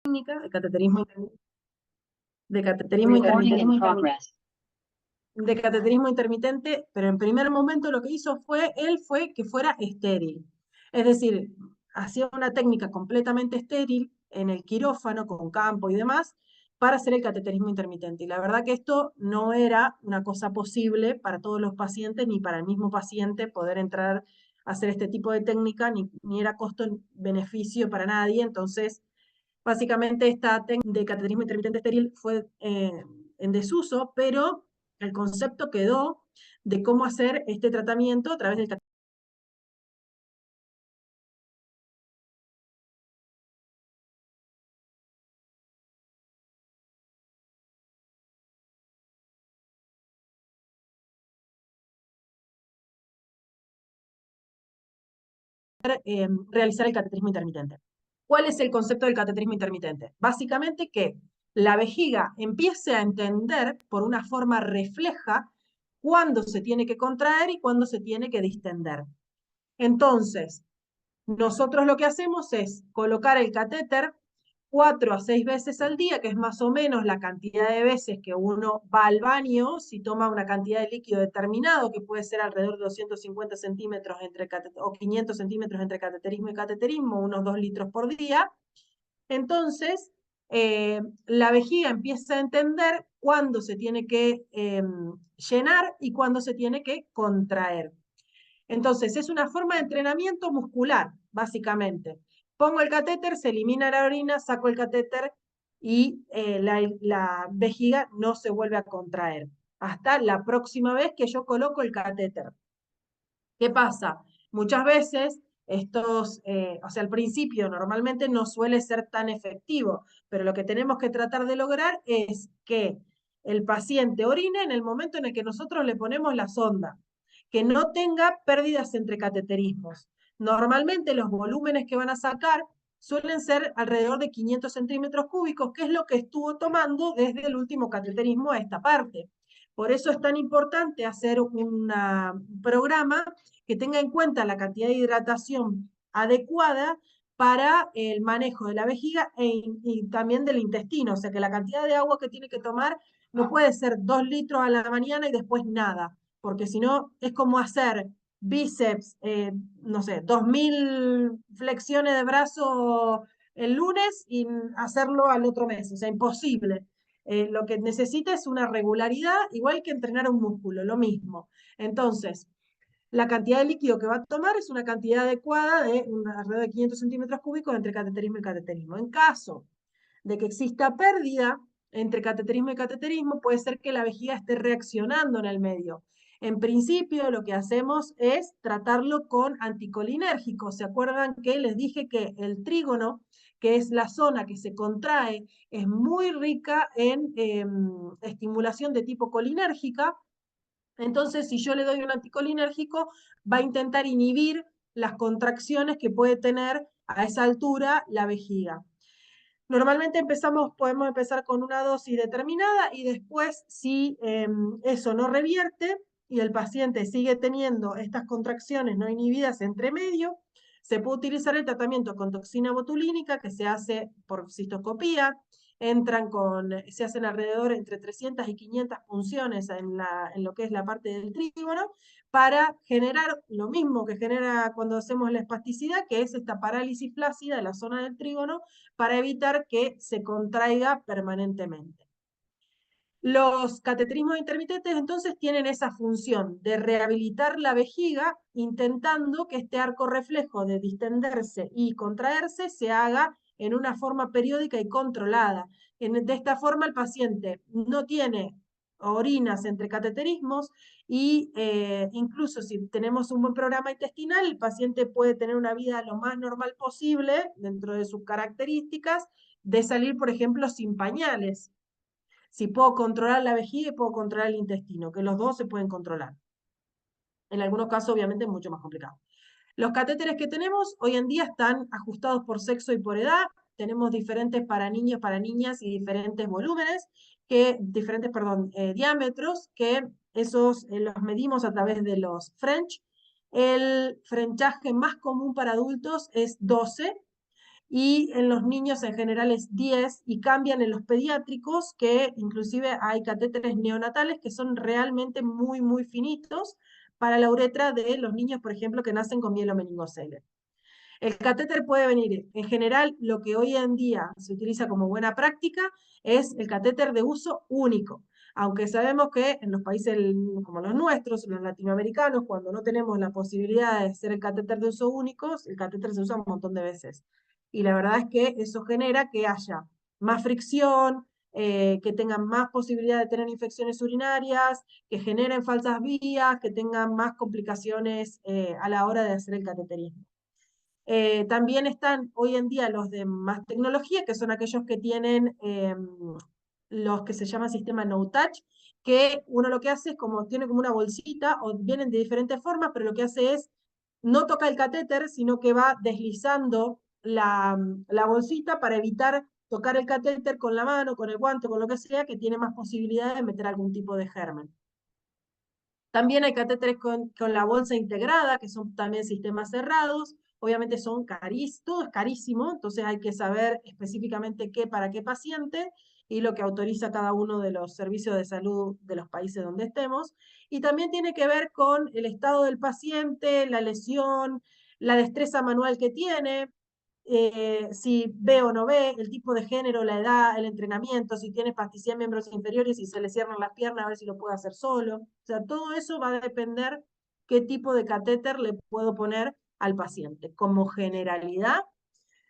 técnica de cateterismo Recording in intermitente, progress. pero en primer momento lo que hizo él fue que fuera estéril. Es decir, hacía una técnica completamente estéril en el quirófano, con campo y demás, para hacer el cateterismo intermitente. Y la verdad que esto no era una cosa posible para todos los pacientes, ni para el mismo paciente poder entrar a hacer este tipo de técnica, ni era costo-beneficio para nadie. Entonces, básicamente esta técnica de cateterismo intermitente estéril fue en desuso, pero el concepto quedó de cómo hacer este tratamiento a través del realizar el cateterismo intermitente. ¿Cuál es el concepto del cateterismo intermitente? Básicamente que la vejiga empiece a entender por una forma refleja cuándo se tiene que contraer y cuándo se tiene que distender. Entonces, nosotros lo que hacemos es colocar el catéter 4 a 6 veces al día, que es más o menos la cantidad de veces que uno va al baño, si toma una cantidad de líquido determinado, que puede ser alrededor de 250 centímetros o 500 centímetros entre cateterismo y cateterismo, unos 2 litros por día. Entonces, la vejiga empieza a entender cuándo se tiene que llenar y cuándo se tiene que contraer. Entonces, es una forma de entrenamiento muscular, básicamente. Pongo el catéter, se elimina la orina, saco el catéter y la vejiga no se vuelve a contraer. Hasta la próxima vez que yo coloco el catéter. ¿Qué pasa? Muchas veces al principio normalmente no suele ser tan efectivo, pero lo que tenemos que tratar de lograr es que el paciente orine en el momento en el que nosotros le ponemos la sonda, que no tenga pérdidas entre cateterismos. Normalmente los volúmenes que van a sacar suelen ser alrededor de 500 centímetros cúbicos, que es lo que estuvo tomando desde el último cateterismo a esta parte. Por eso es tan importante hacer un programa que tenga en cuenta la cantidad de hidratación adecuada para el manejo de la vejiga y también del intestino. O sea que la cantidad de agua que tiene que tomar no puede ser 2 litros a la mañana y después nada, porque si no es como hacer bíceps, no sé, 2000 flexiones de brazo el lunes y hacerlo al otro mes. O sea, imposible. Lo que necesita es una regularidad, igual que entrenar un músculo, lo mismo. Entonces, la cantidad de líquido que va a tomar es una cantidad adecuada de alrededor de 500 centímetros cúbicos entre cateterismo y cateterismo. En caso de que exista pérdida entre cateterismo y cateterismo, puede ser que la vejiga esté reaccionando en el medio. En principio, lo que hacemos es tratarlo con anticolinérgicos. ¿Se acuerdan que les dije que el trígono, que es la zona que se contrae, es muy rica en estimulación de tipo colinérgica? Entonces, si yo le doy un anticolinérgico, va a intentar inhibir las contracciones que puede tener a esa altura la vejiga. Normalmente podemos empezar con una dosis determinada y después, si eso no revierte y el paciente sigue teniendo estas contracciones no inhibidas entre medio, se puede utilizar el tratamiento con toxina botulínica que se hace por cistoscopía. Se hacen alrededor entre 300 y 500 punciones en lo que es la parte del trígono para generar lo mismo que genera cuando hacemos la espasticidad, que es esta parálisis flácida de la zona del trígono, para evitar que se contraiga permanentemente. Los cateterismos intermitentes entonces tienen esa función de rehabilitar la vejiga intentando que este arco reflejo de distenderse y contraerse se haga en una forma periódica y controlada. De esta forma el paciente no tiene orinas entre cateterismos y incluso si tenemos un buen programa intestinal, el paciente puede tener una vida lo más normal posible dentro de sus características de salir, por ejemplo, sin pañales. Si puedo controlar la vejiga y puedo controlar el intestino, que los dos se pueden controlar. En algunos casos, obviamente, es mucho más complicado. Los catéteres que tenemos hoy en día están ajustados por sexo y por edad. Tenemos diferentes para niños, para niñas y diferentes volúmenes, diámetros, que esos los medimos a través de los French. El frenchaje más común para adultos es 12 y en los niños en general es 10, y cambian en los pediátricos, que inclusive hay catéteres neonatales que son realmente muy, muy finitos para la uretra de los niños, por ejemplo, que nacen con mielomeningocele. El catéter puede venir, en general, lo que hoy en día se utiliza como buena práctica es el catéter de uso único. Aunque sabemos que en los países como los nuestros, los latinoamericanos, cuando no tenemos la posibilidad de hacer el catéter de uso único, el catéter se usa un montón de veces. Y la verdad es que eso genera que haya más fricción, que tengan más posibilidad de tener infecciones urinarias, que generen falsas vías, que tengan más complicaciones a la hora de hacer el cateterismo. También están hoy en día los de más tecnología, que son aquellos que tienen los que se llaman sistema no touch, que uno lo que hace es como, tiene como una bolsita, o vienen de diferentes formas, pero lo que hace es, no toca el catéter, sino que va deslizando la bolsita para evitar tocar el catéter con la mano, con el guante, con lo que sea, que tiene más posibilidad de meter algún tipo de germen. También hay catéteres con la bolsa integrada, que son también sistemas cerrados. Obviamente son carísimos, todo es carísimo, entonces hay que saber específicamente qué para qué paciente y lo que autoriza cada uno de los servicios de salud de los países donde estemos. Y también tiene que ver con el estado del paciente, la lesión, la destreza manual que tiene, si ve o no ve, el tipo de género, la edad, el entrenamiento, si tiene espasticidad en miembros inferiores y se le cierran las piernas, a ver si lo puede hacer solo. O sea, todo eso va a depender qué tipo de catéter le puedo poner al paciente. Como generalidad,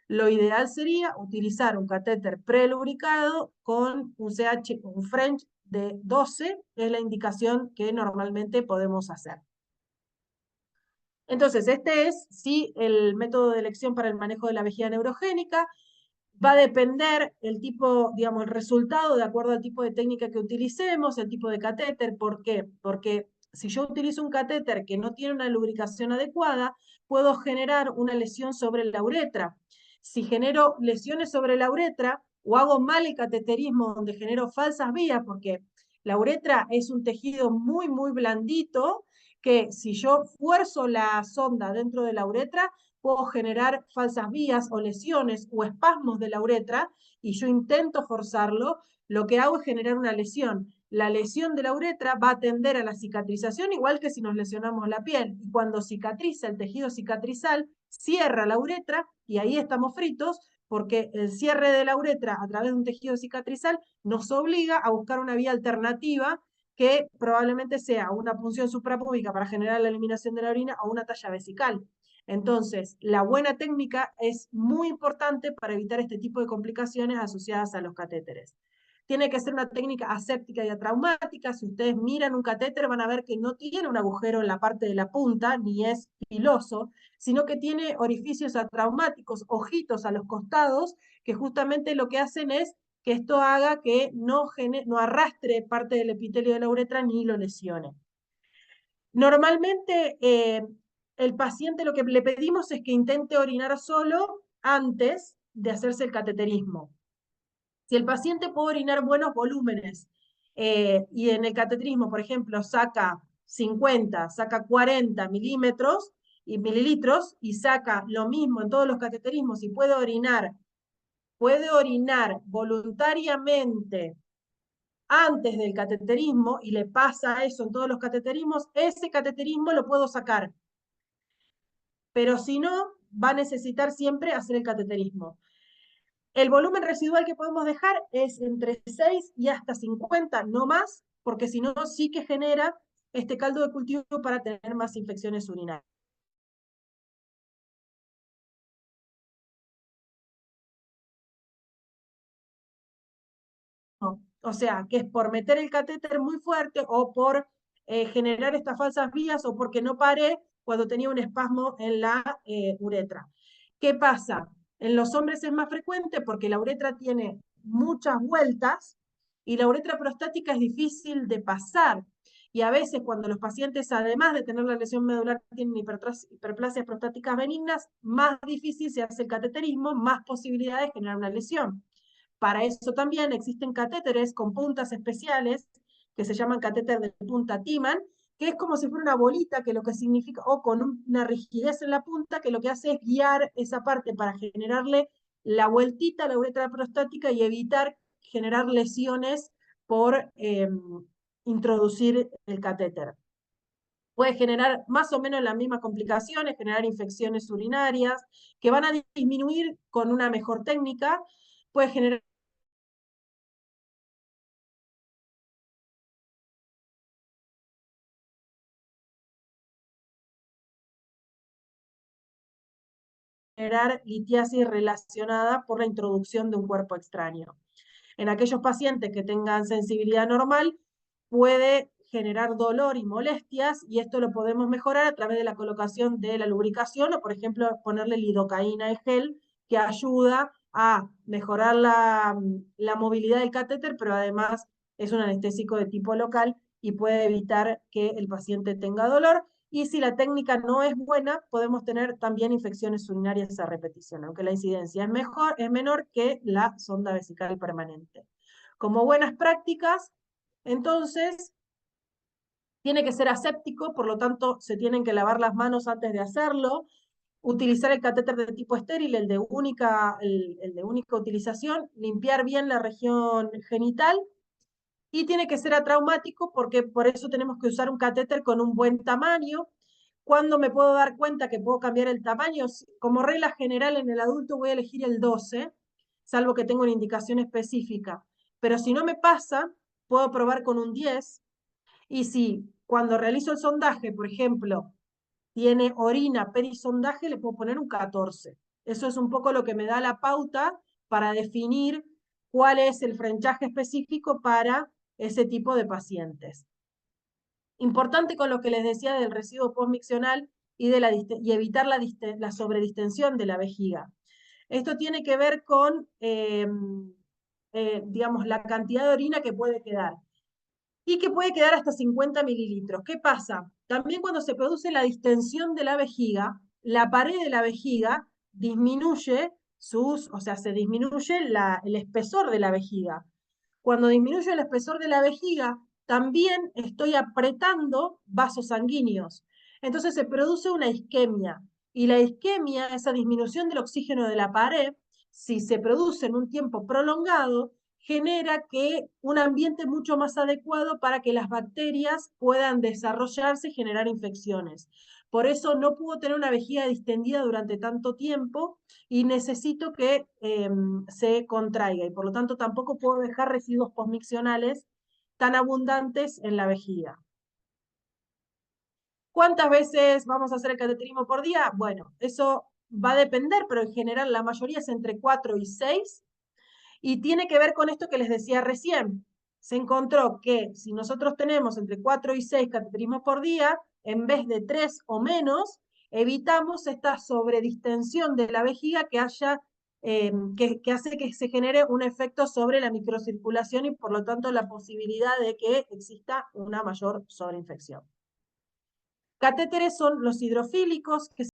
lo ideal sería utilizar un catéter prelubricado con un CH, un French de 12, es la indicación que normalmente podemos hacer. Entonces, este es, sí, el método de elección para el manejo de la vejiga neurogénica. Va a depender el tipo, digamos, el resultado de acuerdo al tipo de técnica que utilicemos, el tipo de catéter. ¿Por qué? Porque si yo utilizo un catéter que no tiene una lubricación adecuada, puedo generar una lesión sobre la uretra. Si genero lesiones sobre la uretra o hago mal el cateterismo donde genero falsas vías, porque la uretra es un tejido muy, muy blandito, que si yo fuerzo la sonda dentro de la uretra, puedo generar falsas vías o lesiones o espasmos de la uretra, y yo intento forzarlo, lo que hago es generar una lesión. La lesión de la uretra va a tender a la cicatrización, igual que si nos lesionamos la piel. Y cuando cicatriza el tejido cicatrizal, cierra la uretra y ahí estamos fritos, porque el cierre de la uretra a través de un tejido cicatrizal nos obliga a buscar una vía alternativa que probablemente sea una punción suprapúbica para generar la eliminación de la orina o una talla vesical. Entonces, la buena técnica es muy importante para evitar este tipo de complicaciones asociadas a los catéteres. Tiene que ser una técnica aséptica y atraumática. Si ustedes miran un catéter, van a ver que no tiene un agujero en la parte de la punta, ni es piloso, sino que tiene orificios atraumáticos, ojitos a los costados, que justamente lo que hacen es que esto haga que no arrastre parte del epitelio de la uretra ni lo lesione. Normalmente, el paciente lo que le pedimos es que intente orinar solo antes de hacerse el cateterismo. Si el paciente puede orinar buenos volúmenes y en el cateterismo, por ejemplo, saca 50, saca 40 milímetros y mililitros y saca lo mismo en todos los cateterismos y puede orinar voluntariamente antes del cateterismo y le pasa eso en todos los cateterismos, ese cateterismo lo puedo sacar. Pero si no, va a necesitar siempre hacer el cateterismo. El volumen residual que podemos dejar es entre 6 y hasta 50, no más, porque si no, sí que genera este caldo de cultivo para tener más infecciones urinarias. O sea, que es por meter el catéter muy fuerte o por generar estas falsas vías o porque no paré cuando tenía un espasmo en la uretra. ¿Qué pasa? En los hombres es más frecuente porque la uretra tiene muchas vueltas y la uretra prostática es difícil de pasar. Y a veces cuando los pacientes, además de tener la lesión medular, tienen hiperplasias prostáticas benignas, más difícil se hace el cateterismo, más posibilidades de generar una lesión. Para eso también existen catéteres con puntas especiales que se llaman catéter de punta Timan, que es como si fuera una bolita, que lo que significa, o con una rigidez en la punta, que lo que hace es guiar esa parte para generarle la vueltita a la uretra prostática y evitar generar lesiones por introducir el catéter. Puede generar más o menos las mismas complicaciones, generar infecciones urinarias, que van a disminuir con una mejor técnica, puede generar litiasis relacionada por la introducción de un cuerpo extraño. En aquellos pacientes que tengan sensibilidad normal, puede generar dolor y molestias, y esto lo podemos mejorar a través de la colocación de la lubricación, o por ejemplo, ponerle lidocaína en gel, que ayuda a mejorar la movilidad del catéter, pero además es un anestésico de tipo local y puede evitar que el paciente tenga dolor. Y si la técnica no es buena, podemos tener también infecciones urinarias a repetición, aunque la incidencia es menor que la sonda vesical permanente. Como buenas prácticas, entonces, tiene que ser aséptico, por lo tanto, se tienen que lavar las manos antes de hacerlo, utilizar el catéter de tipo estéril, el de única utilización, limpiar bien la región genital, y tiene que ser atraumático porque por eso tenemos que usar un catéter con un buen tamaño. ¿Cuándo me puedo dar cuenta que puedo cambiar el tamaño? Como regla general en el adulto voy a elegir el 12, salvo que tenga una indicación específica. Pero si no me pasa, puedo probar con un 10. Y si cuando realizo el sondaje, por ejemplo, tiene orina perisondaje, le puedo poner un 14. Eso es un poco lo que me da la pauta para definir cuál es el frenchaje específico para ese tipo de pacientes. Importante con lo que les decía del residuo postmiccional y evitar la sobredistensión de la vejiga. Esto tiene que ver con, digamos, la cantidad de orina que puede quedar y que puede quedar hasta 50 mililitros. ¿Qué pasa? También cuando se produce la distensión de la vejiga, la pared de la vejiga disminuye o sea, se disminuye el espesor de la vejiga. Cuando disminuye el espesor de la vejiga, también estoy apretando vasos sanguíneos. Entonces se produce una isquemia. Y la isquemia, esa disminución del oxígeno de la pared, si se produce en un tiempo prolongado, genera que un ambiente mucho más adecuado para que las bacterias puedan desarrollarse y generar infecciones. Por eso no puedo tener una vejiga distendida durante tanto tiempo y necesito que se contraiga, y por lo tanto tampoco puedo dejar residuos postmiccionales tan abundantes en la vejiga. ¿Cuántas veces vamos a hacer el cateterismo por día? Bueno, eso va a depender, pero en general la mayoría es entre 4 y 6, y tiene que ver con esto que les decía recién. Se encontró que si nosotros tenemos entre 4 y 6 cateterismos por día, en vez de 3 o menos, evitamos esta sobredistensión de la vejiga que hace que se genere un efecto sobre la microcirculación y por lo tanto la posibilidad de que exista una mayor sobreinfección. Catéteres son los hidrofílicos, que